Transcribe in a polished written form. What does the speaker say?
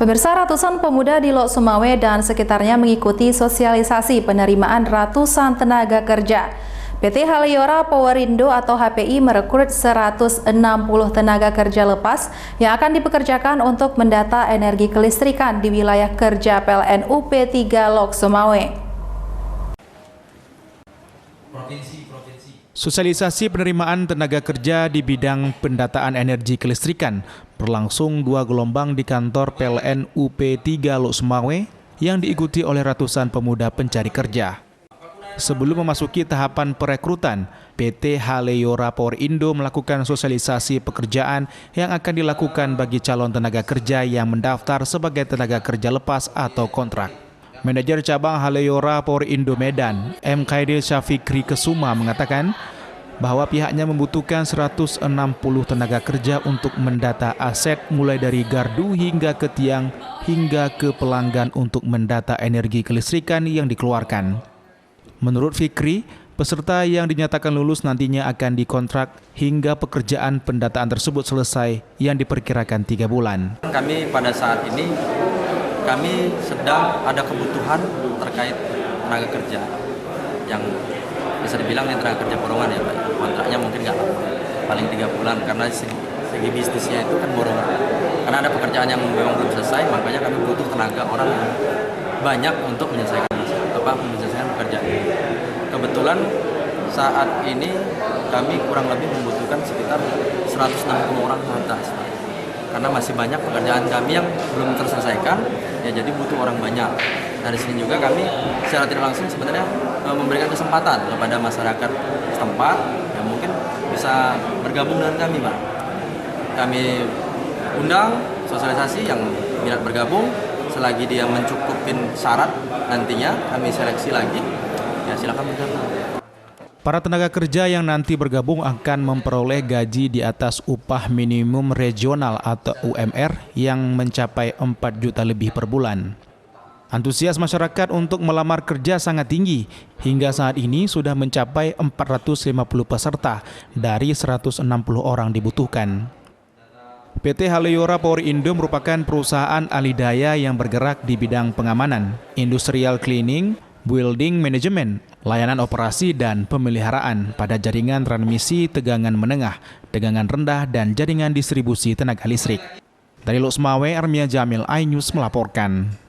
Pemirsa, ratusan pemuda di Lok Sumawe dan sekitarnya mengikuti sosialisasi penerimaan ratusan tenaga kerja. PT Haleora Powerindo atau HPI merekrut 160 tenaga kerja lepas yang akan dipekerjakan untuk mendata energi kelistrikan di wilayah kerja PLN UP3 Lok Sumawe. Sosialisasi penerimaan tenaga kerja di bidang pendataan energi kelistrikan berlangsung 2 gelombang di kantor PLN UP3 Lok Sumawe yang diikuti oleh ratusan pemuda pencari kerja. Sebelum memasuki tahapan perekrutan, PT Haleora Powerindo melakukan sosialisasi pekerjaan yang akan dilakukan bagi calon tenaga kerja yang mendaftar sebagai tenaga kerja lepas atau kontrak. Manajer cabang Haleora Powerindo Medan, M. Khairil Syafikri Kesuma mengatakan bahwa pihaknya membutuhkan 160 tenaga kerja untuk mendata aset mulai dari gardu hingga ke tiang hingga ke pelanggan untuk mendata energi kelistrikan yang dikeluarkan. Menurut Fikri, peserta yang dinyatakan lulus nantinya akan dikontrak hingga pekerjaan pendataan tersebut selesai yang diperkirakan 3 bulan. Kami pada saat ini kami sedang ada kebutuhan terkait tenaga kerja yang bisa dibilang ini tenaga kerja borongan ya Pak. Kontraknya mungkin nggak lama, paling 3 bulan karena segi bisnisnya itu kan borongan. Karena ada pekerjaan yang memang belum selesai, makanya kami butuh tenaga orang yang banyak untuk menyelesaikan pekerjaan. Kebetulan saat ini kami kurang lebih membutuhkan sekitar 160 orang ke atas Pak. Karena masih banyak pekerjaan kami yang belum terselesaikan, ya jadi butuh orang banyak. Dari sini juga kami secara tidak langsung sebenarnya memberikan kesempatan kepada masyarakat setempat yang mungkin bisa bergabung dengan kami, Pak. Kami undang sosialisasi yang minat bergabung, selagi dia mencukupin syarat nantinya kami seleksi lagi, ya silakan bergabung. Para tenaga kerja yang nanti bergabung akan memperoleh gaji di atas upah minimum regional atau UMR yang mencapai 4 juta lebih per bulan. Antusias masyarakat untuk melamar kerja sangat tinggi. Hingga saat ini sudah mencapai 450 peserta dari 160 orang dibutuhkan. PT Haleora Powerindo merupakan perusahaan alidaya yang bergerak di bidang pengamanan, industrial cleaning, building management, layanan operasi dan pemeliharaan pada jaringan transmisi tegangan menengah, tegangan rendah, dan jaringan distribusi tenaga listrik. Dari Lok Sumawe, Armia Jamil, iNews melaporkan.